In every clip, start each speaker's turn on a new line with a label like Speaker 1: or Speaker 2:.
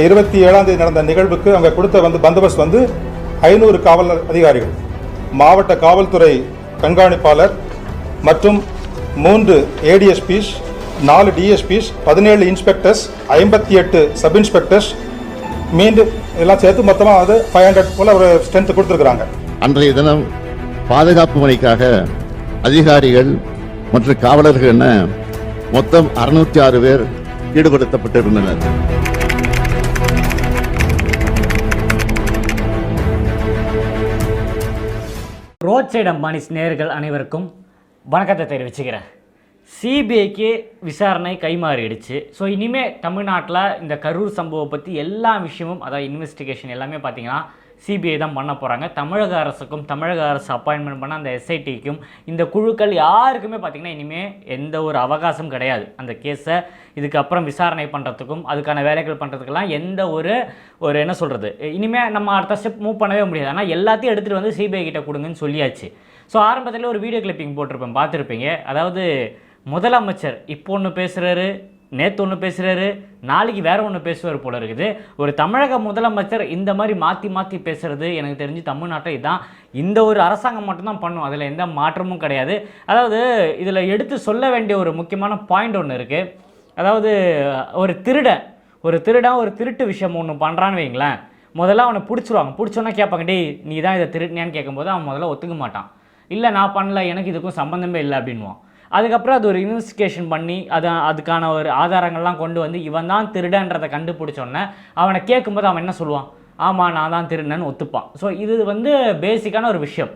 Speaker 1: 27ஆம் தேதி நடந்த நிகழ்வுக்கு அவங்க கொடுத்த பந்தோபஸ்து 500 காவல் அதிகாரிகள், மாவட்ட காவல்துறை கண்காணிப்பாளர் மற்றும் 3 ADSPs, 4 DSPs, 17 inspectors, 58 sub inspectors, மீண்டும் எல்லாம் சேர்த்து மொத்தமாக 500 போல ஒரு ஸ்ட்ரென்த் கொடுத்துருக்காங்க.
Speaker 2: அன்றைய தினம் பாதுகாப்பு பணிக்காக அதிகாரிகள் மற்றும் காவலர்கள் என மொத்தம் 606 பேர் ஈடுபடுத்தப்பட்டிருந்தனர்.
Speaker 3: ரோட் சைடு அம்பானிஸ் நேயர்கள் அனைவருக்கும் வணக்கத்தை தெரிவிச்சுக்கிறேன். சிபிஐக்கு விசாரணை கைமாறிடுச்சு. ஸோ இனிமேல் தமிழ்நாட்டில் இந்த கரூர் சம்பவம் பற்றி எல்லா விஷயமும், அதாவது இன்வெஸ்டிகேஷன் எல்லாமே பார்த்திங்கன்னா சிபிஐ தான் பண்ண போகிறாங்க. தமிழக அரசுக்கும் தமிழக அரசு அப்பாயின்மெண்ட் பண்ண அந்த எஸ்ஐடிக்கும் இந்த குழுக்கள் யாருக்குமே பார்த்திங்கன்னா இனிமேல் எந்த ஒரு அவகாசம் கிடையாது. அந்த கேஸை இதுக்கப்புறம் விசாரணை பண்ணுறதுக்கும் அதுக்கான வேலைகள் பண்ணுறதுக்கெல்லாம் எந்த ஒரு என்ன சொல்கிறது, இனிமேல் நம்ம அடுத்த ஸ்டெப் மூவ் பண்ணவே முடியாது. ஆனால் எல்லாத்தையும் எடுத்துகிட்டு வந்து சிபிஐ கிட்ட கொடுங்கன்னு சொல்லியாச்சு. ஸோ ஆரம்பத்தில் ஒரு வீடியோ கிளிப்பிங் போட்டிருப்பேன், பார்த்துருப்பீங்க. அதாவது முதலமைச்சர் இப்போ ஒன்று பேசுகிறாரு, நேற்று ஒன்று பேசுகிறாரு, நாளைக்கு வேறு ஒன்று பேசுவார் போல இருக்குது. ஒரு தமிழக முதலமைச்சர் இந்த மாதிரி மாற்றி மாற்றி பேசுகிறது எனக்கு தெரிஞ்சு தமிழ்நாட்டை இதுதான் இந்த ஒரு அரசாங்கம் மட்டும்தான் பண்ணும். அதில் எந்த மாற்றமும் கிடையாது. அதாவது இதில் எடுத்து சொல்ல வேண்டிய ஒரு முக்கியமான பாயிண்ட் ஒன்று இருக்குது. அதாவது ஒரு திருடன் ஒரு திருட்டு விஷயம் ஒன்று பண்ணுறான்னு வைங்களேன், முதல்ல அவனை பிடிச்சிருவாங்க. பிடிச்சோன்னா கேட்பாங்க, டேய் நீ தான் இதை திருட்டினியான்னு கேட்கும்போது அவன் முதல்ல ஒத்துக்க மாட்டான். இல்லை நான் பண்ணல, எனக்கு இதுக்கும் சம்மந்தமே இல்லை அப்படின்வான். அதுக்கப்புறம் அது ஒரு இன்வெஸ்டிகேஷன் பண்ணி அதுக்கான ஒரு ஆதாரங்கள்லாம் கொண்டு வந்து இவன் தான் திருடன்றதை கண்டுபிடிச்சோன்னே அவனை கேட்கும்போது அவன் என்ன சொல்லுவான், ஆமாம் நான் தான் திருடன்னு ஒத்துப்பான். ஸோ இது பேசிக்கான ஒரு விஷயம்.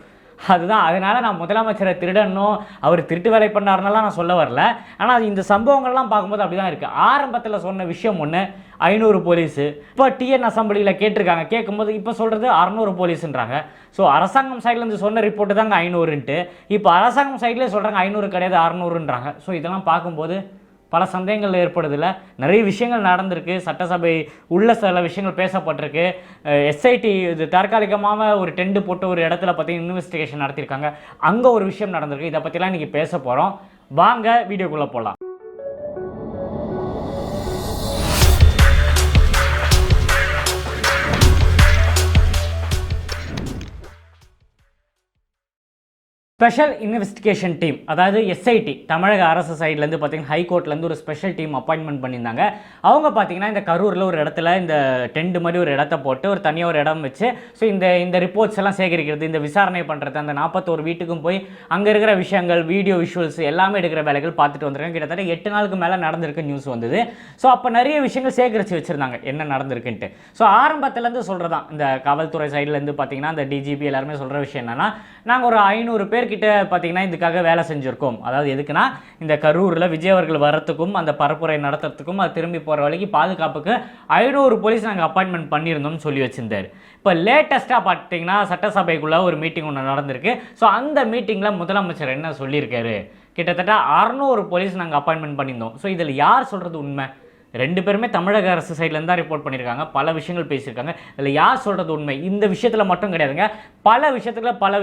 Speaker 3: அதுதான். அதனால் நான் முதலமைச்சரை திருடணும், அவர் திருட்டு வேலை பண்ணாருன்னெல்லாம் நான் சொல்ல வரல. ஆனால் இந்த சம்பவங்கள்லாம் பார்க்கும்போது அப்படி தான் இருக்குது. ஆரம்பத்தில் சொன்ன விஷயம் ஒன்று, 500 போலீஸு. இப்போ டிஎன் அசம்பிளியில் கேட்டிருக்காங்க, கேட்கும்போது இப்போ சொல்கிறது 600 போலீஸுன்றாங்க. ஸோ அரசாங்கம் சைட்லேருந்து சொன்ன ரிப்போர்ட்டு தாங்க 500ன்ட்டு, இப்போ அரசாங்கம் சைட்லேயே சொல்கிறாங்க 500 கிடையாது 600ன்றாங்க. ஸோ இதெல்லாம் பார்க்கும்போது பல சந்தேகங்கள் ஏற்படுதில்ல. நிறைய விஷயங்கள் நடந்திருக்கு. சட்டசபை உள்ள சில விஷயங்கள் பேசப்பட்டிருக்கு. எஸ்ஐடி இது தற்காலிகமாக ஒரு டெண்ட் போட்டு ஒரு இடத்துல பார்த்தீங்கன்னா இன்வெஸ்டிகேஷன் நடத்தியிருக்காங்க. அங்கே ஒரு விஷயம் நடந்திருக்கு. இதை பற்றிலாம் இன்றைக்கி பேச போகிறோம். வாங்க வீடியோக்குள்ளே போகலாம். ஸ்பெஷல் இன்வெஸ்டிகேஷன் டீம், அதாவது எஸ்ஐடி, தமிழக அரசு சைட்லேருந்து பார்த்தீங்கன்னா ஹைகோர்ட்லேருந்து ஒரு ஸ்பெஷல் டீம் அப்பாயின்மெண்ட் பண்ணியிருந்தாங்க. அவங்க பார்த்தீங்கன்னா இந்த கரூரில் ஒரு இடத்துல இந்த டென்ட் மாதிரி ஒரு இடத்த போட்டு ஒரு தனியாக ஒரு இடம் வச்சு ஸோ இந்த ரிப்போர்ட்ஸ் எல்லாம் சேகரிக்கிறது, இந்த விசாரணை பண்ணுறது, அந்த 41 வீட்டுக்கும் போய் அங்கே இருக்கிற விஷயங்கள், வீடியோ விஷுவல்ஸ் எல்லாமே எடுக்கிற வேலைகள் பார்த்துட்டு வந்துருக்காங்க. கிட்டத்தட்ட 8 நாளுக்கு மேலே நடந்திருக்கு நியூஸ் வந்தது. ஸோ அப்போ நிறைய விஷயங்கள் சேகரித்து வச்சுருந்தாங்க என்ன நடந்திருக்குன்ட்டு. ஸோ ஆரம்பத்துலேருந்து சொல்கிறதான் இந்த காவல்துறை சைட்லேருந்து பார்த்தீங்கன்னா அந்த டிஜிபி எல்லாருமே சொல்கிற விஷயம் என்னென்னா, நாங்கள் ஒரு 500 பேர் கிட்ட பார்த்தீங்கன்னா இதுக்காக வேலை செஞ்சுருக்கோம். அதாவது எதுக்குன்னா இந்த கரூரில் விஜய் அவர்கள் வரத்துக்கும் அந்த பரப்புரை நடத்துறதுக்கும் அது திரும்பி போகிற வழிக்கு பாதுகாப்புக்கு 500 போலீஸ் நாங்கள் அப்பாயின்மெண்ட் பண்ணியிருந்தோம்னு சொல்லி வச்சிருந்தார். இப்போ லேட்டஸ்ட்டாக பார்த்தீங்கன்னா சட்டசபைக்குள்ளே ஒரு மீட்டிங் ஒன்று நடந்திருக்கு. ஸோ அந்த மீட்டிங்கில் முதலமைச்சர் என்ன சொல்லியிருக்காரு, கிட்டத்தட்ட 600 போலீஸ் நாங்கள் அப்பாயின்மெண்ட் பண்ணியிருந்தோம். ஸோ இதில் யார் சொல்கிறது உண்மை? 2 பேருமே தமிழக அரசு சைட்லேருந்து தான் ரிப்போர்ட் பண்ணியிருக்காங்க, பல விஷயங்கள் பேசியிருக்காங்க. இதில் யார் சொல்கிறது உண்மை? இந்த விஷயத்தில் மட்டும் கிடையாதுங்க, பல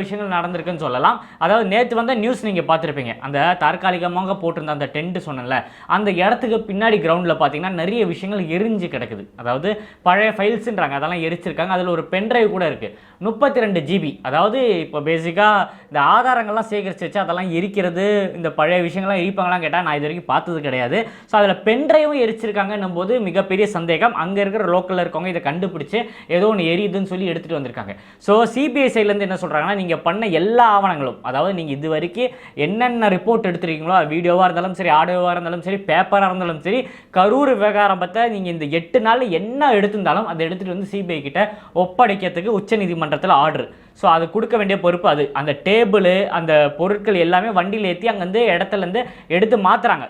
Speaker 3: விஷயங்கள் நடந்திருக்குன்னு சொல்லலாம். அதாவது நேற்று வந்த நியூஸ் நீங்கள் பார்த்துருப்பீங்க, அந்த தற்காலிகமாக போட்டிருந்த அந்த டென்ட் சொன்னல அந்த இடத்துக்கு பின்னாடி கிரவுண்டில் பார்த்தீங்கன்னா நிறைய விஷயங்கள் எரிஞ்சு கிடக்குது. அதாவது பழைய ஃபைல்ஸுன்றாங்க, அதெல்லாம் எரிச்சிருக்காங்க. அதில் ஒரு பென்ட்ரைவ் கூட இருக்குது, 32 GB. அதாவது இப்போ பேசிக்காக இந்த ஆதாரங்கள்லாம் சேகரித்து வச்சு அதெல்லாம் எரிக்கிறது, இந்த பழைய விஷயங்கள்லாம் எரிப்பாங்களாம் கேட்டால் நான் இது வரைக்கும் பார்த்தது கிடையாது. ஸோ அதில் பென்ட்ரைவும் எரிச்சிருக்காங்க போது மிகப்பெரிய சந்தேகம். அங்கே இருக்கிற லோக்கலில் இருக்கவங்க இதை கண்டுபிடிச்சு ஏதோ ஒன்று எரியுதுன்னு சொல்லி எடுத்துகிட்டு வந்திருக்காங்க. ஸோ சிபிஐ சைட்லேருந்து என்ன சொல்கிறாங்கன்னா, நீங்கள் பண்ண எல்லா ஆவணங்களும், அதாவது நீங்கள் இது வரைக்கும் என்னென்ன ரிப்போர்ட் எடுத்துருக்கீங்களோ, வீடியோவாக இருந்தாலும் சரி, ஆடியோவாக இருந்தாலும் சரி, பேப்பராக இருந்தாலும் சரி, கரூர் விவகாரம் பற்றி நீங்கள் இந்த 8 நாளில் என்ன எடுத்திருந்தாலும் அதை எடுத்துகிட்டு வந்து சிபிஐ கிட்ட ஒப்படைக்கிறதுக்கு உச்சநீதிமன்றத்தில் ஆர்டர். ஸோ அது கொடுக்க வேண்டிய பொறுப்பு அது. அந்த டேபிள், அந்த பொருட்கள் எல்லாமே வண்டியில் ஏற்றி அங்கேருந்து இடத்துலேருந்து எடுத்து மாற்றுறாங்க.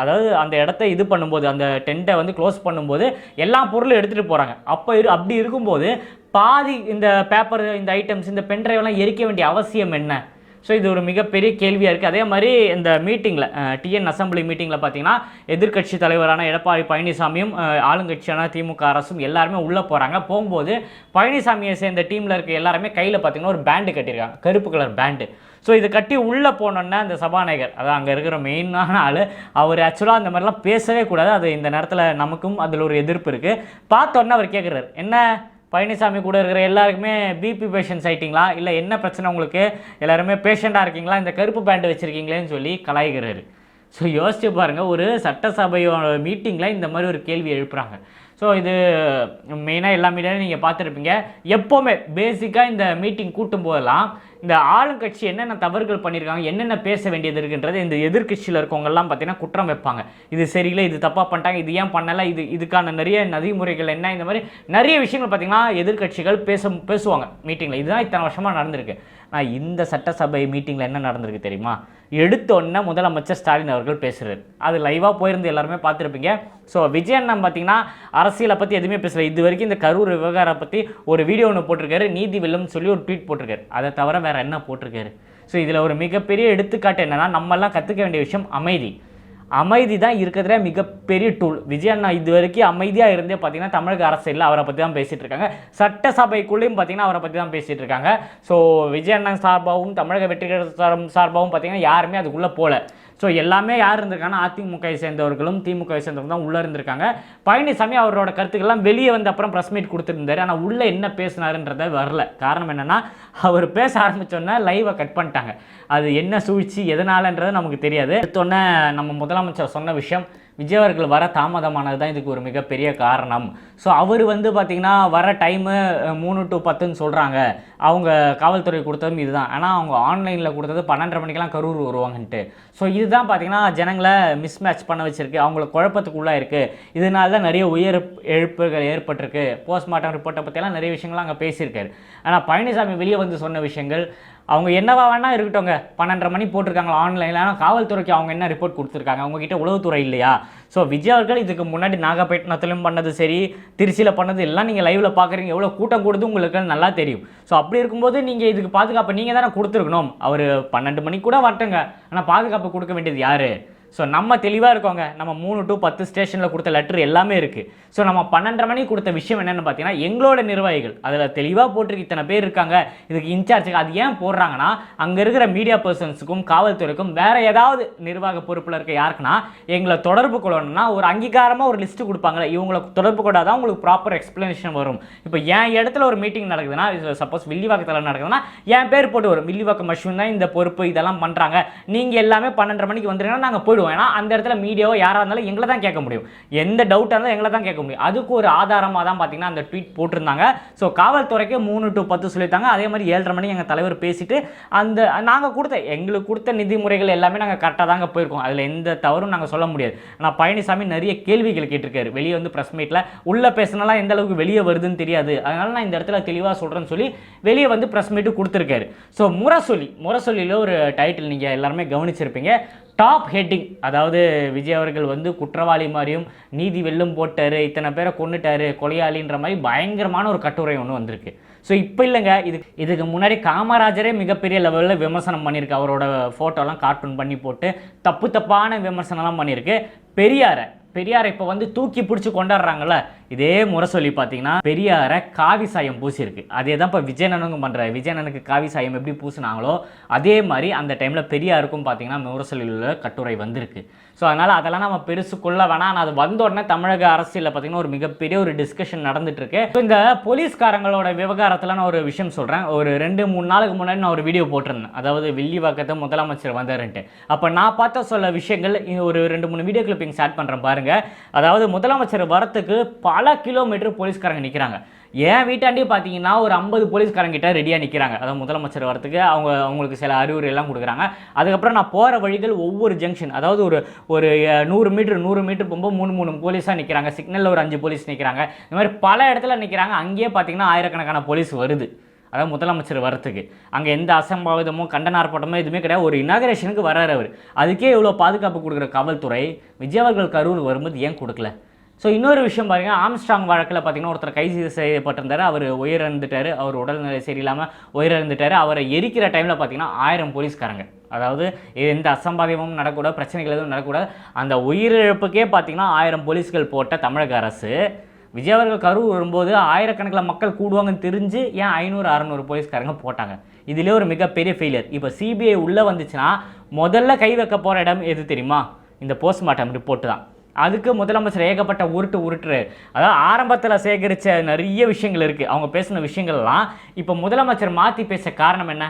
Speaker 3: அதாவது அந்த இடத்த இது பண்ணும்போது, அந்த டென்ட்டை வந்து க்ளோஸ் பண்ணும்போது எல்லா பொருளும் எடுத்துகிட்டு போகிறாங்க. அப்படி இருக்கும்போது பாதி இந்த பேப்பர், இந்த ஐட்டம்ஸ், இந்த பென்ட்ரைவெல்லாம் எரிக்க வேண்டிய அவசியம் என்ன? ஸோ இது ஒரு மிகப்பெரிய கேள்வியாக இருக்குது. அதே மாதிரி இந்த மீட்டிங்கில் டிஎன் அசம்பிளி மீட்டிங்கில் பார்த்தீங்கன்னா எதிர்க்கட்சி தலைவரான எடப்பாடி பழனிசாமியும் ஆளுங்கட்சியான திமுக அரசும் எல்லாருமே உள்ளே போகிறாங்க. போகும்போது பழனிசாமியை சேர்ந்த டீமில் இருக்க எல்லாருமே கையில் பார்த்தீங்கன்னா ஒரு பேண்டு கட்டியிருக்காங்க, கருப்பு கலர் பேண்டு. ஸோ இது கட்டி உள்ளே போனோன்னே அந்த சபாநாயகர், அதான் அங்கே இருக்கிற மெயினான ஆள், அவர் ஆக்சுவலாக அந்த மாதிரிலாம் பேசவே கூடாது. அது இந்த நேரத்தில் நமக்கும் அதில் ஒரு எதிர்ப்பு இருக்குது. பார்த்தோன்னே அவர் கேட்குறாரு, என்ன பழனிசாமி கூட இருக்கிற எல்லாருக்குமே பிபி பேஷண்ட்ஸ் ஆகிட்டிங்களா, இல்லை என்ன பிரச்சனை உங்களுக்கு, எல்லாருமே பேஷண்ட்டாக இருக்கீங்களா, இந்த கருப்பு பேண்ட் வச்சுருக்கீங்களேன்னு சொல்லி கலாய்கிறாரு. ஸோ யோசிச்சு பாருங்கள், ஒரு சட்டசபையோட மீட்டிங்கில் இந்த மாதிரி ஒரு கேள்வி எழுப்புறாங்க. ஸோ இது மெயினாக எல்லா மீடியாவும் நீங்கள் பார்த்துருப்பீங்க. எப்போவுமே பேசிக்காக இந்த மீட்டிங் கூட்டும் போதெல்லாம் இந்த ஆளுங்கட்சி என்னென்ன தவறுகள் பண்ணியிருக்காங்க, என்னென்ன பேச வேண்டியது இருக்குன்றது இந்த எதிர்கட்சியில் இருக்கவங்கெல்லாம் பார்த்தீங்கன்னா குற்றம் வைப்பாங்க. இது சரியில்லை, இது தப்பாக பண்ணிட்டாங்க, இது ஏன் பண்ணலை, இதுக்கான நிறைய நதிமுறைகள் என்ன, இந்த மாதிரி நிறைய விஷயங்கள் பார்த்தீங்கன்னா எதிர்கட்சிகள் பேசுவாங்க மீட்டிங்கில். இதுதான் இத்தனை வருஷமாக நடந்திருக்கு. நான் இந்த சட்டசபை மீட்டிங்கில் என்ன நடந்திருக்கு தெரியுமா? எடுத்தோன்னே முதலமைச்சர் ஸ்டாலின் அவர்கள் பேசுகிறார். அது லைவாக போயிருந்து எல்லாருமே பார்த்துருப்பீங்க. ஸோ விஜய் அண்ணன் பார்த்தீங்கன்னா அரசியலை பற்றி எதுவுமே பேசலை. இது வரைக்கும் இந்த கரூர் விவகாரம் பற்றி ஒரு வீடியோ ஒன்று போட்டிருக்காரு, நீதி வெல்லும்னு சொல்லி ஒரு ட்வீட் போட்டிருக்காரு. அதை தவிர வேறு என்ன போட்டிருக்காரு? ஸோ இதில் ஒரு மிகப்பெரிய எடுத்துக்காட்டு என்னென்னா, நம்மெல்லாம் கற்றுக்க வேண்டிய விஷயம் அமைதி. அமைதி தான் இருக்கிறதுல மிகப்பெரிய டூல். விஜய் அண்ணா இது வரைக்கும் அமைதியாக இருந்தே பார்த்தீங்கன்னா தமிழக அரசியலில் அவரை பற்றி தான் பேசிகிட்டு இருக்காங்க. சட்டசபைக்குள்ளேயும் பார்த்தீங்கன்னா அவரை பற்றி தான் பேசிகிட்டு இருக்காங்க. ஸோ விஜய் அண்ணன் சார்பாகவும் தமிழக வெற்றிகரம் சார்பாகவும் பார்த்தீங்கன்னா யாருமே அதுக்குள்ளே போகல. ஸோ எல்லாமே யார் இருந்திருக்காங்கன்னா அதிமுகவை சேர்ந்தவர்களும் திமுகவை சேர்ந்தவர்கள் தான் உள்ளே இருந்திருக்காங்க. பழனிசாமி அவரோட கருத்துக்கள்லாம் வெளியே வந்து அப்புறம் ப்ரெஸ் மீட் கொடுத்துருந்தாரு. ஆனால் உள்ளே என்ன பேசினாருன்றதை வரல. காரணம் என்னென்னா, அவர் பேச ஆரம்பித்தோன்னே லைவை கட் பண்ணிட்டாங்க. அது என்ன சூழ்ச்சி எதனாலன்றது நமக்கு தெரியாது. எடுத்தோன்னே நம்ம முதலமைச்சர் சொன்ன விஷயம், விஜய் அவர்கள் வர தாமதமானது தான் இதுக்கு ஒரு மிகப்பெரிய காரணம். ஸோ அவர் வந்து பார்த்திங்கன்னா வர டைமு 3 to 10ன்னு சொல்கிறாங்க. அவங்க காவல்துறை கொடுத்ததும் இதுதான். ஆனால் அவங்க ஆன்லைனில் கொடுத்தது 12:30 மணிக்கெலாம் கரூர் வருவாங்கன்ட்டு. ஸோ இதுதான் பார்த்திங்கன்னா ஜனங்களை மிஸ்மேட்ச் பண்ண வச்சுருக்கு, அவங்கள குழப்பத்துக்குள்ளாக இருக்குது. இதனால தான் நிறைய இழப்புகள் ஏற்பட்டிருக்கு. போஸ்ட்மார்ட்டம் ரிப்போர்ட்டை பற்றியெல்லாம் நிறைய விஷயங்கள்லாம் அங்கே பேசியிருக்காரு. ஆனால் பழனிசாமி வெளியே வந்து சொன்ன விஷயங்கள், அவங்க என்னவா வேணால் இருக்கட்டும்ங்க, 12:30 மணி போட்டிருக்காங்களா ஆன்லைனில், ஆனால் காவல்துறைக்கு அவங்க என்ன ரிப்போர்ட் கொடுத்துருக்காங்க, அவங்ககிட்ட உளவுத்துறை இல்லையா? ஸோ விஜய் அவர்கள் இதுக்கு முன்னாடி நாகப்பட்டினத்திலும் பண்ணது சரி, திருச்சியில் பண்ணது எல்லாம் நீங்கள் லைவில் பார்க்குறீங்க. எவ்வளோ கூட்டம் கொடுத்து உங்களுக்கு நல்லா தெரியும். ஸோ அப்படி இருக்கும்போது நீங்கள் இதுக்கு பாதுகாப்பு நீங்கள் தானே கொடுத்துருக்கணும். அவர் 12 மணிக்கு கூட வரட்டுங்க, ஆனால் பாதுகாப்பு கொடுக்க வேண்டியது யார்? ஸோ நம்ம தெளிவாக இருக்கோங்க. நம்ம 3 to 10 ஸ்டேஷனில் கொடுத்த லெட்டர் எல்லாமே இருக்குது. ஸோ நம்ம 12:30 மணிக்கு கொடுத்த விஷயம் என்னென்னு பார்த்தீங்கன்னா, எங்களோட நிர்வாகிகள் அதில் தெளிவாக போட்டிருக்கு, இத்தனை பேர் இருக்காங்க இதுக்கு இன்சார்ஜுக்கு. அது ஏன் போடுறாங்கன்னா, அங்கே இருக்கிற மீடியா பர்சன்ஸுக்கும் காவல்துறைக்கும் வேறு ஏதாவது நிர்வாக பொறுப்பில் இருக்க யாருக்குன்னா எங்களை தொடர்பு கொள்ளணும்னா ஒரு அங்கீகாரமாக ஒரு லிஸ்ட்டு கொடுப்பாங்களே, இவங்களை தொடர்பு கொண்டாதான் உங்களுக்கு ப்ராப்பர் எக்ஸ்ப்ளனேஷன் வரும். இப்போ என் இடத்துல ஒரு மீட்டிங் நடக்குதுன்னா, சப்போஸ் வில்லிவாக்கத்தில் நடக்குதுன்னா என் பேர் போட்டு வரும், வில்லிவாக்கம் அஸ்வின் தான் இந்த பொறுப்பு இதெல்லாம் பண்ணுறாங்க, நீங்கள் எல்லாமே 12:30 மணிக்கு வந்துருங்கன்னா நாங்கள் போய்டுவோம். ஏன்னா அந்த இடத்துல மீடியாவோ யாராக இருந்தாலும் எங்களை தான் கேட்க முடியும், எந்த டவுட்டாக இருந்தாலும் எங்களை தான் கேட்க முடியும். அதுக்கு ஒரு ஆதாரமாக தான் பார்த்தீங்கன்னா அந்த ட்வீட் போட்டிருந்தாங்க. ஸோ காவல்துறைக்கு 3 to 10 சொல்லியிருந்தாங்க. அதே மாதிரி 7:30 மணிக்கு எங்கள் தலைவர் பேசிட்டு அந்த நாங்கள் எங்களுக்கு கொடுத்த நிதிமுறைகள் எல்லாமே நாங்கள் கரெக்டாக தாங்க போயிருக்கோம், அதில் எந்த தவறும் நாங்கள் சொல்ல முடியாது. ஆனால் பழனிசாமி நிறைய கேள்விகள் கேட்டிருக்காரு வெளியே வந்து ப்ரெஸ் மீட்டில். உள்ளே பேசினாலாம் எந்த அளவுக்கு வெளியே வருதுன்னு தெரியாது, அதனால நான் இந்த இடத்துல தெளிவாக சொல்கிறேன்னு சொல்லி வெளியே வந்து ப்ரெஸ் மீட்டு கொடுத்துருக்காரு. ஸோ முரசொலியில் ஒரு டைட்டில் நீங்கள் எல்லாருமே கவனிச்சிருப்பீங்க, டாப் ஹெட்டிங். அதாவது விஜய் அவர்கள் வந்து குற்றவாளி மாதிரியும் நீதி வெல்லும் போட்டார், இத்தனை பேரை கொண்டுட்டாரு, கொலையாளின்ற மாதிரி பயங்கரமான ஒரு கட்டுரை ஒன்று வந்திருக்கு. ஸோ இப்போ இல்லைங்க, இதுக்கு முன்னாடி காமராஜரே மிகப்பெரிய லெவலில் விமர்சனம் பண்ணியிருக்கு. அவரோட ஃபோட்டோலாம் கார்ட்டூன் பண்ணி போட்டு தப்பான விமர்சனம்லாம் பண்ணியிருக்கு. பெரியாரை இப்போ வந்து தூக்கி பிடிச்சி கொண்டாடுறாங்கல்ல, இதே முரசொலி பார்த்தீங்கன்னா பெரியாரை காவி சாயம் பூசியிருக்கு. அதே தான் இப்போ விஜயனனுக்கும் பண்ணுறாரு. விஜயனனுக்கு காவி சாயம் எப்படி பூசினாங்களோ அதே மாதிரி அந்த டைமில் பெரியாருக்கும் பார்த்தீங்கன்னா முரசொலியில் கட்டுரை வந்திருக்கு. ஸோ அதனால் அதெல்லாம் நம்ம பெருசுக்குள்ள வேணாம். ஆனால் அது வந்த உடனே தமிழக அரசியலில் பார்த்தீங்கன்னா ஒரு மிகப்பெரிய ஒரு டிஸ்கஷன் நடந்துட்டு இருக்கு. ஸோ இந்த போலீஸ்காரங்களோட விவகாரத்தில் நான் ஒரு விஷயம் சொல்கிறேன். ஒரு 2-3 நாளுக்கு முன்னாடி நான் ஒரு வீடியோ போட்டிருந்தேன், அதாவது வில்லிவாக்கத்தை முதலமைச்சர் வந்தாருன்ட்டு. அப்போ நான் பார்த்த சொல்ல விஷயங்கள் ஒரு 2-3 வீடியோ கிளிப்பிங் ஸ்டார்ட் பண்ணுறேன் பாருங்க. அதாவது முதலமைச்சர் வரத்துக்கு பல கிலோமீட்டர் போலீஸ்காரங்க நிற்கிறாங்க. ஏன் வீட்டாண்டி பார்த்தீங்கன்னா ஒரு 50 போலீஸ்காரங்கிட்ட ரெடியாக நிற்கிறாங்க. அதாவது முதலமைச்சர் வரத்துக்கு அவங்களுக்கு சில அறிவுரை எல்லாம் கொடுக்குறாங்க. அதுக்கப்புறம் நான் போகிற வழிகள் ஒவ்வொரு ஜங்ஷன், அதாவது ஒரு 100 மீட்டர் போகும்போது 3 போலீஸாக நிற்கிறாங்க. சிக்னலில் ஒரு 5 போலீஸ் நிற்கிறாங்க. இந்த மாதிரி பல இடத்துல நிற்கிறாங்க. அங்கேயே பார்த்தீங்கன்னா ஆயிரக்கணக்கான போலீஸ் வருது. அதாவது முதலமைச்சர் வரத்துக்கு அங்கே எந்த அசம்பாவிதமோ கண்டன ஆர்ப்பாட்டமோ எதுவுமே கிடையாது. ஒரு இனாகரேஷனுக்கு வர்றாரு அவர், அதுக்கே இவ்வளோ பாதுகாப்பு கொடுக்குற காவல்துறை விஜய் அவர்கள் கரூர் வரும்போது ஏன் கொடுக்கல? ஸோ இன்னொரு விஷயம் பாருங்க, ஆம்ஸ்ட்ராங் வழக்கில் பார்த்தீங்கன்னா ஒருத்தர் கைது செய்யப்பட்டிருந்தார். அவர் உயிரிழந்துட்டார். அவர் உடல்நிலை சரியில்லாமல் உயிரிழந்துட்டார். அவரை எரிக்கிற டைமில் பார்த்தீங்கன்னா 1000 போலீஸ்காரங்க, அதாவது எந்த அசம்பாவிதமும் நடக்கூடாது, பிரச்சனைகள் எதுவும் நடக்கூடாது, அந்த உயிரிழப்புக்கே பார்த்தீங்கன்னா 1000 போலீஸ்கள் போட்ட தமிழக அரசு விஜய் அவர்கள் கரூர் வரும்போது ஆயிரக்கணக்கில் மக்கள் கூடுவாங்கன்னு தெரிஞ்சு ஏன் 500-600 போலீஸ்காரங்க போட்டாங்க? இதிலே ஒரு மிகப்பெரிய ஃபெயிலியர். இப்போ சிபிஐ உள்ளே வந்துச்சுன்னா முதல்ல கை வைக்க போகிற இடம் எது தெரியுமா? இந்த போஸ்ட்மார்ட்டம் ரிப்போர்ட் தான். அதுக்கு முதலமைச்சர் ஏகப்பட்ட உருட்டுறாரு. அதாவது ஆரம்பத்தில் சேகரித்த நிறைய விஷயங்கள் இருக்குது, அவங்க பேசின விஷயங்கள்லாம் இப்போ முதலமைச்சர் மாற்றி பேச காரணம் என்ன?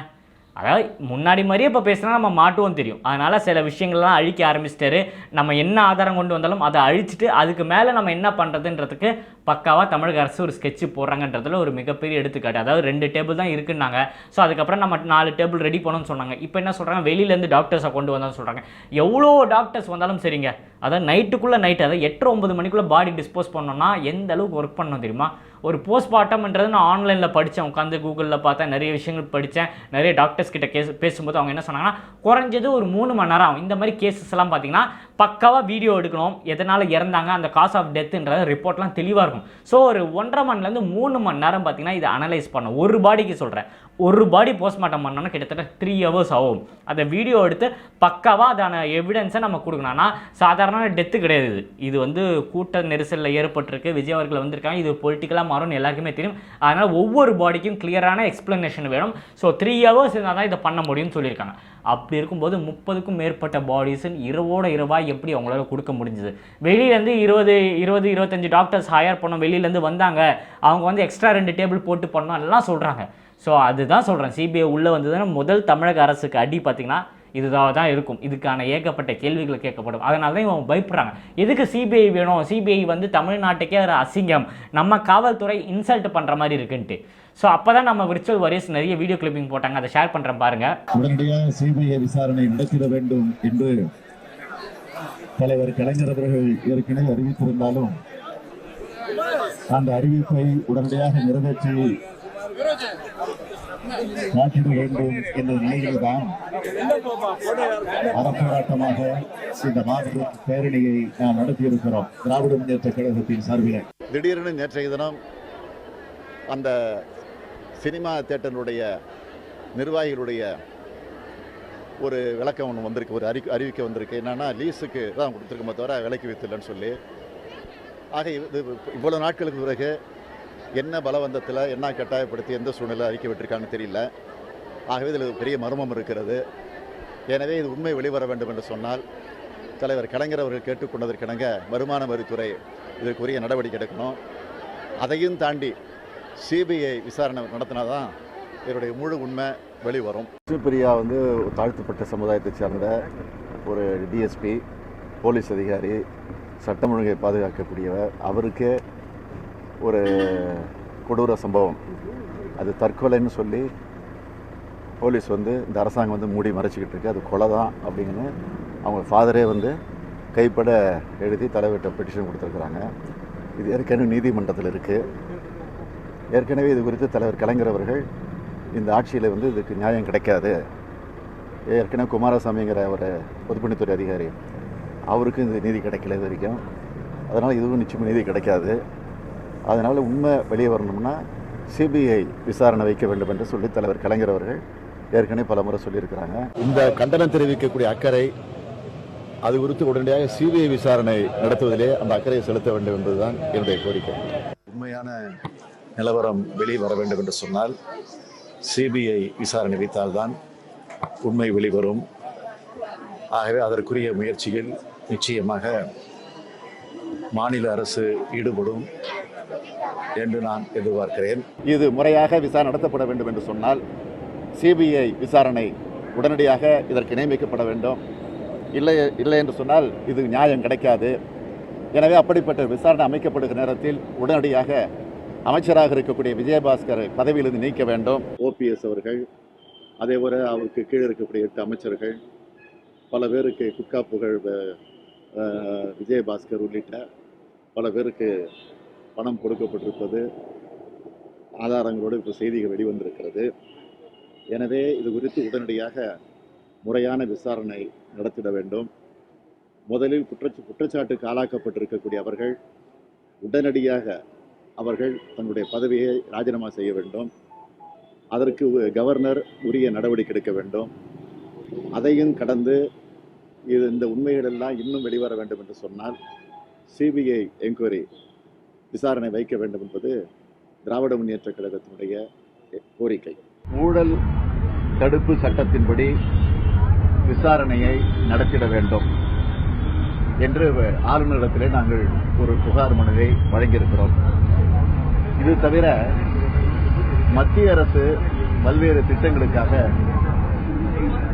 Speaker 3: அதாவது முன்னாடி மாதிரியே இப்போ பேசினா நம்ம மாட்டுவோம் தெரியும். அதனால் சில விஷயங்கள்லாம் அழிக்க ஆரம்பிச்சிட்டாரு. நம்ம என்ன ஆதாரம் கொண்டு வந்தாலும் அதை அழிச்சிட்டு அதுக்கு மேலே நம்ம என்ன பண்ணுறதுன்றதுக்கு பக்காவாக தமிழக அரசு ஒரு ஸ்கெட்சு போடுறாங்கன்றதுல ஒரு மிகப்பெரிய எடுத்துக்காட்டு. அதாவது 2 டேபிள் தான் இருக்குன்னாங்க. ஸோ அதுக்கப்புறம் நம்ம 4 டேபிள் ரெடி பண்ணணும்னு சொன்னாங்க. இப்போ என்ன சொல்கிறாங்க, வெளியிலேருந்து டாக்டர்ஸை கொண்டு வந்தாலும் சொல்கிறாங்க. எவ்வளோ டாக்டர்ஸ் வந்தாலும் சரிங்க, அதாவது நைட்டுக்குள்ளே அதாவது 8-9 மணிக்குள்ளே பாடி டிஸ்போஸ் பண்ணோம்னா எந்த அளவுக்கு ஒர்க் பண்ணணும் தெரியுமா? ஒரு போஸ்ட்மார்ட்டம்ன்றது நான் ஆன்லைனில் படித்தேன், உட்காந்து கூகுளில் பார்த்தேன், நிறைய விஷயங்கள் படித்தேன். நிறைய டாக்டர்ஸ் கிட்ட பேசும்போது அவங்க என்ன சொன்னாங்கன்னா, குறைஞ்சது ஒரு 3 மணி நேரம் ஆகும். இந்த மாதிரி கேசஸ் எல்லாம் பார்த்தீங்கன்னா பக்காவாக வீடியோ எடுக்கணும், எதனால் இறந்தாங்க, அந்த காஸ் ஆஃப் டெத்துன்றது ரிப்போர்ட்லாம் தெளிவாக இருக்கும். ஸோ ஒரு 1.5 மணிலேருந்து 3 மணி நேரம் பார்த்தீங்கன்னா இதை அனலைஸ் பண்ண, ஒரு பாடிக்கு சொல்கிறேன், ஒரு பாடி போஸ்ட்மார்ட்டம் பண்ணோன்னா கிட்டத்தட்ட 3 ஹவர்ஸ் ஆகும். அதை வீடியோ எடுத்து பக்காவாக அதான எவிடன்ஸை நம்ம கொடுக்கணும்னா சாதாரண டெத்து கிடையாது. இது வந்து கூட்ட நெரிசலில் ஏற்பட்டிருக்கு, விஜய் அவர்கள் வந்திருக்காங்க, இது பொலிட்டிக்கலாக மாறும்னு எல்லாருக்குமே தெரியும். அதனால் ஒவ்வொரு பாடிக்கும் கிளியரான எக்ஸ்பிளனேஷன் வேணும். ஸோ 3 ஹவர்ஸ் இருந்தால் தான் இதை பண்ண முடியும்னு சொல்லியிருக்காங்க. அப்படி இருக்கும்போது 30க்கும் மேற்பட்ட பாடிஸுன்னு இரவோட இரவாக எப்படி அவங்களால கொடுக்க முடிஞ்சது? வெளியிலேருந்து 20-25 டாக்டர்ஸ் ஹையர் பண்ணோம், வெளியிலேருந்து வந்தாங்க, அவங்க வந்து எக்ஸ்ட்ரா 2 டேபிள் போட்டு பண்ணோம் எல்லாம் சொல்கிறாங்க. ஸோ அதுதான் சொல்கிறேன், சிபிஐ உள்ளே வந்ததுன்னா முதல் தமிழக அரசுக்கு அடி பார்த்திங்கன்னா இதுதான் தான் இருக்கும். இதுக்கான ஏகப்பட்ட கேள்விகள் கேட்கப்படும். அதனால தான் இவங்க பயப்படுறாங்க. எதுக்கு சிபிஐ வேணும்? சிபிஐ வந்து தமிழ்நாட்டுக்கே ஒரு அசிங்கம், நம்ம காவல்துறை இன்சல்ட் பண்ணுற மாதிரி இருக்குன்ட்டு. ஸோ அப்போ தான் நம்ம விர்ச்சுவல் வாரியர்ஸ் நிறைய வீடியோ கிளிப்பிங் போட்டாங்க, அதை ஷேர் பண்ணுறேன் பாருங்கள்.
Speaker 4: உடனடியாக சிபிஐ விசாரணை நடத்திட வேண்டும் என்று தலைவர் கலைஞர் அவர்கள் ஏற்கனவே அறிவித்திருந்தாலும் அந்த அறிவிப்பை உடனடியாக நிறைவேற்றி காட்டிட வேண்டும் என்ற நிலையில்தான் அறப்போராட்டமாக இந்த மாபெரும் பேரணியை நாம் நடத்தியிருக்கிறோம் திராவிட முன்னேற்ற கழகத்தின் சார்பில்.
Speaker 2: திடீரென நேற்றைய தினம் அந்த சினிமா தியேட்டருடைய நிர்வாகிகளுடைய ஒரு விளக்கம் ஒன்று வந்திருக்கு, ஒரு அறிவிக்கை வந்திருக்கு. என்னன்னா லீஸுக்கு தான் கொடுத்துருக்கோமே தவிர விலைக்கு விற்றுலன்னு சொல்லி. ஆக இது இவ்வளவு நாட்களுக்கு பிறகு என்ன பலவந்தத்தில் என்ன கட்டாயப்படுத்தி எந்த சூழ்நிலை அறிக்கை விட்டிருக்கான்னு தெரியல. ஆகவே இதில் பெரிய மர்மம் இருக்கிறது. எனவே இது உண்மை வெளிவர வேண்டும் என்று சொன்னால் தலைவர் கலைஞர் அவர்கள் கேட்டுக்கொண்டதற்கிணங்க வருமான வரித்துறை இதற்குரிய நடவடிக்கை எடுக்கணும். அதையும் தாண்டி சிபிஐ விசாரணை நடத்தினாதான் இதனுடைய முழு உண்மை வெளிவரும். பிரியா வந்து தாழ்த்தப்பட்ட சமுதாயத்தை சேர்ந்த ஒரு டிஎஸ்பி, போலீஸ் அதிகாரி, சட்டம் ஒழுங்கை பாதுகாக்கக்கூடியவர். அவருக்கே ஒரு கொடூர சம்பவம், அது தற்கொலைன்னு சொல்லி போலீஸ் வந்து இந்த அரசாங்கம் வந்து மூடி மறைச்சிக்கிட்டு இருக்கு, அது கொலை தான் அப்படின்னு அவங்க ஃபாதரே வந்து கைப்பட எழுதி தலைவர்கிட்ட பெட்டிஷன் கொடுத்துருக்குறாங்க. இது ஏற்கனவே நீதிமன்றத்தில் இருக்குது. ஏற்கனவே இது குறித்து தலைவர் கலைஞர் அவர்கள் இந்த ஆட்சியில் வந்து இதுக்கு நியாயம் கிடைக்காது, ஏற்கனவே குமாரசாமிங்கிற ஒரு பொதுப்பணித்துறை அதிகாரி அவருக்கும் இந்த நீதி கிடைக்கல இது வரைக்கும், அதனால் இதுவும் நிச்சயமாக நீதி கிடைக்காது, அதனால் உண்மை வெளியே வரணும்னா சிபிஐ விசாரணை வைக்க வேண்டும் என்று சொல்லி தலைவர் கலைஞர் அவர்கள் ஏற்கனவே பல முறை சொல்லியிருக்கிறாங்க. இந்த கண்டனம் தெரிவிக்கக்கூடிய அக்கறை அது குறித்து உடனடியாக சிபிஐ விசாரணை நடத்துவதிலே அந்த அக்கறையை செலுத்த வேண்டும் என்பதுதான் என்னுடைய கோரிக்கை.
Speaker 4: உண்மையான நிலவரம் வெளியே வர வேண்டும் என்று சொன்னால் சிபிஐ விசாரணை வைத்தால்தான் உண்மை வெளிவரும். ஆகவே அதற்குரிய முயற்சியில் நிச்சயமாக மாநில அரசு ஈடுபடும் என்று நான் எதிர்பார்க்கிறேன்.
Speaker 2: இது முறையாக விசாரணை நடத்தப்பட வேண்டும் என்று சொன்னால் சிபிஐ விசாரணை உடனடியாக இதற்கு நியமிக்கப்பட வேண்டும். இல்லை என்று சொன்னால் இது நியாயம் கிடைக்காது. எனவே அப்படிப்பட்ட விசாரணை அமைக்கப்படுகிற நேரத்தில் உடனடியாக அமைச்சராக இருக்கக்கூடிய விஜயபாஸ்கர் பதவியிலிருந்து நீக்க வேண்டும். ஓபிஎஸ் அவர்கள், அதேபோல அவருக்கு கீழே இருக்கக்கூடிய 8 அமைச்சர்கள், பல பேருக்கு குட்கா புகழ் விஜயபாஸ்கர் உள்ளிட்ட பல பேருக்கு பணம் கொடுக்கப்பட்டிருப்பது ஆதாரங்களோடு இப்போ செய்திகள் வெளிவந்திருக்கிறது. எனவே இது குறித்து உடனடியாக முறையான விசாரணை நடத்திட வேண்டும். முதலில் குற்றச்சாட்டுக்கு ஆளாக்கப்பட்டிருக்கக்கூடிய அவர்கள் உடனடியாக அவர்கள் தன்னுடைய பதவியை ராஜினாமா செய்ய வேண்டும். அதற்கு கவர்னர் உரிய நடவடிக்கை எடுக்க வேண்டும். அதையும் கடந்து இந்த உண்மைகள் எல்லாம் இன்னும் வெளிவர வேண்டும் என்று சொன்னால் சிபிஐ என்கொயரி விசாரணை வைக்க வேண்டும் என்பது திராவிட முன்னேற்றக் கழகத்தினுடைய கோரிக்கை. ஊழல் தடுப்பு சட்டத்தின்படி விசாரணையை நடத்திட வேண்டும் என்று ஆளுநரிடத்திலே நாங்கள் ஒரு புகார் மனுவை வழங்கியிருக்கிறோம். இது தவிர மத்திய அரசு பல்வேறு திட்டங்களுக்காக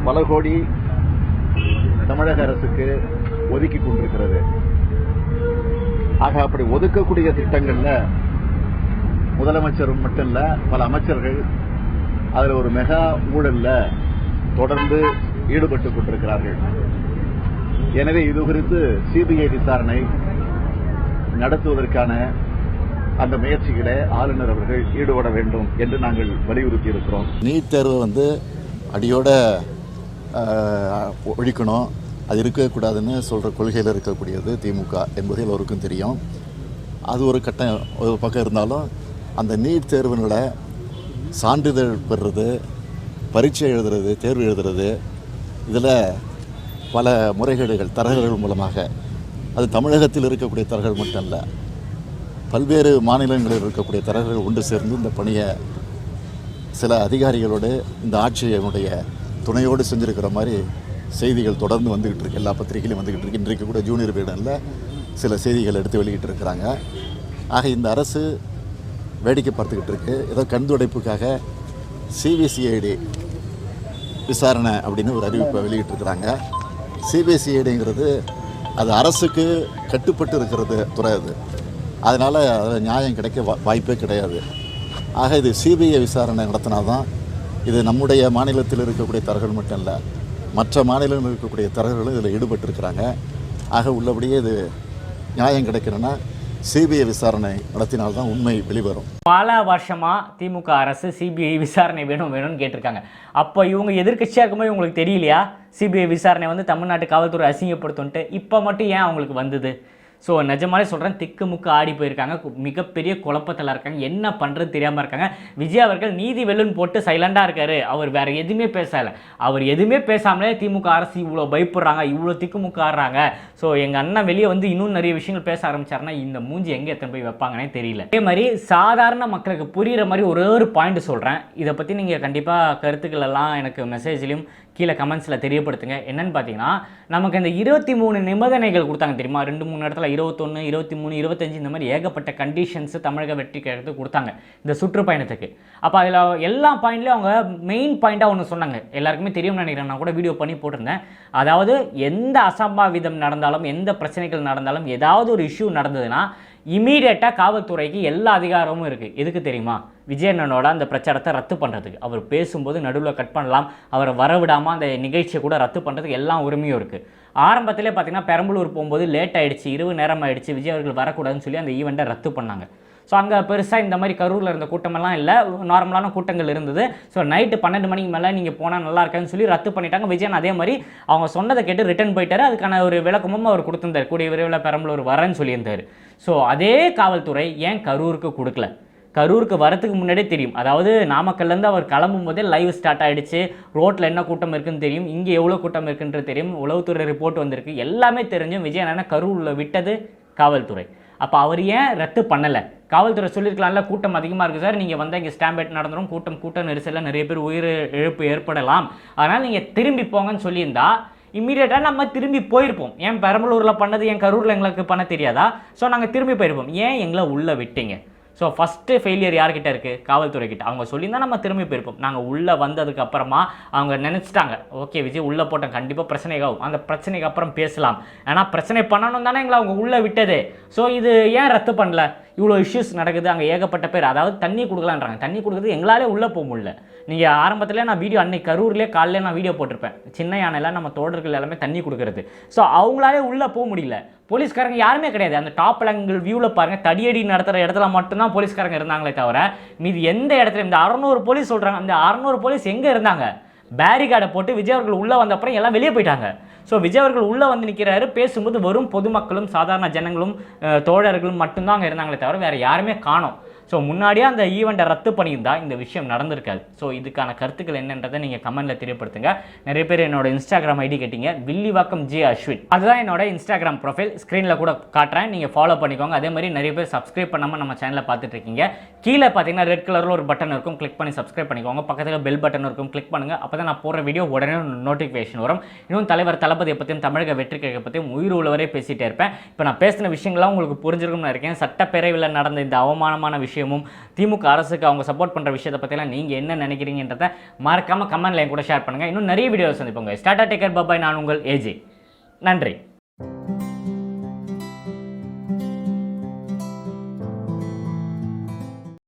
Speaker 2: பல கோடி தமிழக அரசுக்கு ஒதுக்கி கொண்டிருக்கிறது. ஆக அப்படி ஒதுக்கக்கூடிய திட்டங்கள்ல முதலமைச்சரும் மட்டும் இல்ல, பல அமைச்சர்கள் அதில் ஒரு மெகா ஊழல்ல தொடர்ந்து ஈடுபட்டு கொண்டிருக்கிறார்கள். எனவே இது குறித்து சிபிஐ விசாரணை நடத்துவதற்கான அந்த முயற்சிகளை ஆளுநர் அவர்கள் ஈடுபட வேண்டும் என்று நாங்கள் வலியுறுத்தி இருக்கிறோம். நீட் தேர்வு அடியோட ஒழிக்கணும், அது இருக்கக்கூடாதுன்னு சொல்கிற கொள்கையில் இருக்கக்கூடியது திமுக என்பது எல்லோருக்கும் தெரியும். அது ஒரு பக்கம் இருந்தாலும் அந்த நீட் தேர்வுகளை சான்றிதழ் பெறுறது, பரீட்சை எழுதுறது, தேர்வு எழுதுறது, இதில் பல முறைகேடுகள் தரகர்கள் மூலமாக, அது தமிழகத்தில் இருக்கக்கூடிய தரகர்கள் மட்டும் இல்லை, பல்வேறு மாநிலங்களில் இருக்கக்கூடிய தரகர்கள் ஒன்று சேர்ந்து இந்த பணியை சில அதிகாரிகளோடு இந்த ஆட்சியினுடைய துணையோடு செஞ்சுருக்கிற மாதிரி செய்திகள் தொடர்ந்து வந்துக்கிட்டு இருக்கு. எல்லா பத்திரிகையிலும் வந்துக்கிட்டு இருக்கு. இன்றைக்கு கூட ஜூனியர் பீடனில் சில செய்திகள் எடுத்து வெளியிட்டு இருக்கிறாங்க. ஆக இந்த அரசு வேடிக்கை பார்த்துக்கிட்டு இருக்கு. ஏதோ கண்துடைப்புக்காக சிபிசிஐடி விசாரணை அப்படின்னு ஒரு அறிவிப்பை வெளியிட்டிருக்கிறாங்க. சிபிசிஐடிங்கிறது அது அரசுக்கு கட்டுப்பட்டு இருக்கிறது துறை, அது அதனால் அதில் நியாயம் கிடைக்க வாய்ப்பே கிடையாது. ஆக இது சிபிஐ விசாரணை நடத்தினால்தான் இது நம்முடைய மாநிலத்தில் இருக்கக்கூடிய தரகர்கள் மட்டும் இல்லை, மற்ற மாநிலங்களில் இருக்கக்கூடிய தரகர்களும் இதில் ஈடுபட்டிருக்கிறாங்க. ஆக உள்ளபடியே இது நியாயம் கிடைக்கணும்னா சிபிஐ விசாரணை நடத்தினால்தான் உண்மை வெளிவரும்.
Speaker 3: பல வருஷமாக திமுக அரசு சிபிஐ விசாரணை வேணும்னு கேட்டிருக்காங்க. அப்போ இவங்க எதிர்க்கட்சியாக இருக்கும்போது இவங்களுக்கு தெரியலையா சிபிஐ விசாரணை தமிழ்நாட்டு காவல்துறை அசிங்கப்படுத்துன்ட்டு? இப்போ மட்டும் ஏன் அவங்களுக்கு வந்தது? ஸோ நிஜமாலே சொல்கிறேன், திக்குமுக்கு ஆடி போயிருக்காங்க, மிகப்பெரிய குழப்பத்தில் இருக்காங்க, என்ன பண்ணுறது தெரியாமல் இருக்காங்க. விஜய் அவர்கள் நீதி வெல்லுன்னு போட்டு சைலண்டாக இருக்கார். அவர் வேறு எதுவுமே பேசலை. அவர் எதுவுமே பேசாமலே திமுக அரசு இவ்வளோ பயப்படுறாங்க, இவ்வளோ திக்குமுக்கு ஆடுறாங்க. ஸோ எங்கள் அண்ணன் வெளியே இன்னும் நிறைய விஷயங்கள் பேச ஆரம்பிச்சாருன்னா இந்த மூஞ்சி எங்கே எத்தனை போய் வைப்பாங்கன்னே தெரியல. அதே மாதிரி சாதாரண மக்களுக்கு புரிகிற மாதிரி ஒரே ஒரு பாயிண்ட் சொல்கிறேன். இதை பற்றி நீங்கள் கண்டிப்பாக கருத்துக்கள் எல்லாம் எனக்கு மெசேஜ்லையும் கீழே கமெண்ட்ஸில் தெரியப்படுத்துங்க. என்னென்னு பார்த்தீங்கன்னா, நமக்கு இந்த 23 நிபந்தனைகள் கொடுத்தாங்க தெரியுமா? 2-3 இடத்துல 21, 23, 25 இந்த மாதிரி ஏகப்பட்ட கண்டிஷன்ஸு தமிழக வெற்றி கழகத்துக்கு கொடுத்தாங்க இந்த சுற்றுப்பயணத்துக்கு. அப்போ அதில் எல்லா பாயிண்ட்லேயும் அவங்க மெயின் பாயிண்ட்டாக ஒன்று சொன்னாங்க, எல்லாருக்குமே தெரியும்னு நினைக்கிறேன், நான் கூட வீடியோ பண்ணி போட்டிருந்தேன். அதாவது எந்த அசம்பாவிதம் நடந்தாலும், எந்த பிரச்சனைகள் நடந்தாலும், ஏதாவது ஒரு இஷ்யூ நடந்ததுன்னா இமீடியட்டாக காவல்துறைக்கு எல்லா அதிகாரமும் இருக்குது. எதுக்கு தெரியுமா? விஜயண்ணனோட அந்த பிரச்சாரத்தை ரத்து பண்ணுறதுக்கு. அவர் பேசும்போது நடுவில் கட் பண்ணலாம், அவரை வரவிடாமல் அந்த நிகழ்ச்சியை கூட ரத்து பண்ணுறதுக்கு எல்லா உரிமையும் இருக்குது. ஆரம்பத்திலே பார்த்தீங்கன்னா பெரம்பலூர் போகும்போது லேட் ஆகிடுச்சு, இரவு நேரம் ஆகிடுச்சு, விஜய் அவர்கள் வரக்கூடாதுன்னு சொல்லி அந்த ஈவெண்ட்டை ரத்து பண்ணாங்க. ஸோ அங்கே பெருசாக இந்த மாதிரி கரூரில் இருந்த கூட்டமெல்லாம் இல்லை, நார்மலான கூட்டங்கள் இருந்தது. ஸோ நைட்டு 12 மணிக்கு மேலே நீங்கள் போனால் நல்லா இருக்கான்னு சொல்லி ரத்து பண்ணிட்டாங்க. விஜயன் அதே மாதிரி அவங்க சொன்னதை கேட்டு ரிட்டர்ன் போயிட்டார். அதுக்கான ஒரு விளக்கமும் அவர் கொடுத்துருந்தார், கூடிய விரைவில் பெரம்பலூர் வரேன்னு சொல்லியிருந்தார். ஸோ அதே காவல்துறை ஏன் கரூருக்கு கொடுக்கல? கரூருக்கு வரத்துக்கு முன்னாடியே தெரியும். அதாவது நாமக்கல்லேருந்து அவர் கிளம்பும் போதே லைவ் ஸ்டார்ட் ஆகிடுச்சு, ரோட்டில் என்ன கூட்டம் இருக்குன்னு தெரியும், இங்கே எவ்வளோ கூட்டம் இருக்குன்றது தெரியும், உளவுத்துறை ரிப்போர்ட் வந்திருக்கு, எல்லாமே தெரிஞ்சும் விஜய் என்னென்னா கரூரில் விட்டது காவல்துறை. அப்போ அவர் ஏன் ரத்து பண்ணலை? காவல்துறை சொல்லியிருக்கலாம்ல, கூட்டம் அதிகமாக இருக்குது சார், நீங்கள் வந்தால் இங்கே ஸ்டாம்பேட் நடந்துடும், கூட்ட நெரிசலில் நிறைய பேர் உயிர் இழப்பு ஏற்படலாம், அதனால் நீங்கள் திரும்பி போங்கன்னு சொல்லியிருந்தா இம்மீடியட்டாக நம்ம திரும்பி போயிருப்போம். ஏன் பெரம்பலூரில் பண்ணது ஏன் கரூரில் எங்களுக்கு பண்ண தெரியாதா? ஸோ நாங்கள் திரும்பி போயிருப்போம். ஏன் எங்களை உள்ளே விட்டீங்க? ஸோ ஃபஸ்ட்டு ஃபெயிலியர் யார்கிட்ட இருக்குது? காவல்துறை கிட்ட. அவங்க சொல்லியிருந்தால் நம்ம திரும்பி போயிருப்போம். நாங்கள் உள்ளே வந்ததுக்கு அப்புறமா அவங்க நினச்சிட்டாங்க, ஓகே விஜய் உள்ளே போட்டோம், கண்டிப்பாக பிரச்சனைக்காகும், அந்த பிரச்சனைக்கு அப்புறம் பேசலாம், ஆனால் பிரச்சனை பண்ணணும் தானே எங்களை அவங்க உள்ளே விட்டது. ஸோ இது ஏன் ரத்து பண்ணல? இவ்வளோ இஷ்யூஸ் நடக்குது, அங்கே ஏகப்பட்ட பேர், அதாவது தண்ணி கொடுக்கலான்றாங்க, தண்ணி கொடுக்குறது எங்களாலே உள்ளே போக முடியல. நீங்கள் ஆரம்பத்தில் நான் வீடியோ அன்னைக்கு கரூர்லேயே காலையில் நான் வீடியோ போட்டிருப்பேன், சின்ன யானையில் நம்ம தோழர்கள் எல்லாமே தண்ணி கொடுக்குறது. ஸோ அவங்களாலே உள்ளே போக முடியல. போலீஸ்காரங்க யாருமே கிடையாது. அந்த டாப் ஆங்கிள் வியூவில் பாருங்கள், தடியடி நடத்துகிற இடத்துல மட்டும்தான் போலீஸ்காரங்க இருந்தாங்களே தவிர மீது எந்த இடத்துல, இந்த 600 போலீஸ் சொல்கிறாங்க, அந்த 600 போலீஸ் எங்கே இருந்தாங்க? பேரிகார்டை போட்டு விஜய் அவர்கள் உள்ளே வந்த அப்புறம் எல்லாம் வெளியே போயிட்டாங்க. ஸோ விஜய் அவர்கள் உள்ளே வந்து நிற்கிறாரு, பேசும்போது வெறும் பொதுமக்களும் சாதாரண ஜனங்களும் தோழர்களும் மட்டும்தான் அங்கே இருந்தாங்களே தவிர வேறு யாருமே காணோம். ஸோ முன்னாடியே அந்த ஈவெண்ட்டை ரத்து பண்ணியிருந்தா இந்த விஷயம் நடந்திருக்காது. ஸோ இதுக்கான கருத்துக்கள் என்னன்றதை நீங்கள் கமெண்ட்டில் தெரியப்படுத்துங்க. நிறைய பேர் என்னோட இன்ஸ்டாகிராம் ஐடி கேட்டீங்க, வில்லிவாக்கம் ஜி அஸ்வின், அதுதான் என்னோட இன்ஸ்டாகிராம் ப்ரொஃபைல். ஸ்க்ரீனில் கூட காட்டுறேன், நீங்கள் ஃபாலோ பண்ணிக்கோங்க. அதே மாதிரி நிறைய பேர் சப்ஸ்கிரைப் பண்ணாமல் நம்ம சேனலில் பார்த்துட்டு இருக்கீங்க. கீழே பார்த்தீங்கன்னா ரெட் கலரில் ஒரு பட்டன் இருக்கும், கிளிக் பண்ணி சப்ஸ்கிரைப் பண்ணிக்கோங்க. பக்கத்தில் பெல் பட்டன் இருக்கும், கிளிக் பண்ணுங்கள். அப்போ தான் நான் போடுற வீடியோ உடனே நோட்டிஃபிகேஷன் வரும். இன்னும் தலைவர் தளபதியை பற்றியும் தமிழக வெற்றியை பற்றியும் உயிர் உள்ளவரே பேசிகிட்டே இருப்பேன். இப்போ நான் பேசின விஷயங்கள்லாம் உங்களுக்கு புரிஞ்சிருக்கும்னு இருக்கேன். சட்டப்பேரவையில் நடந்த இந்த அவமானமான விஷயமும் திமுக அரசுக்கு அவங்க சப்போர்ட் பண்ணுற விஷயத்தை பற்றிலாம் நீங்கள் என்ன நினைக்கிறீங்கன்றதை மறக்காமல் கமெண்ட்ல என் கூட ஷேர் பண்ணுங்கள். இன்னும் நிறைய வீடியோஸ் சந்திப்போங்க. ஸ்டார்டா டேக்கர் பாபாய், நான் உங்கள் ஏஜே. நன்றி.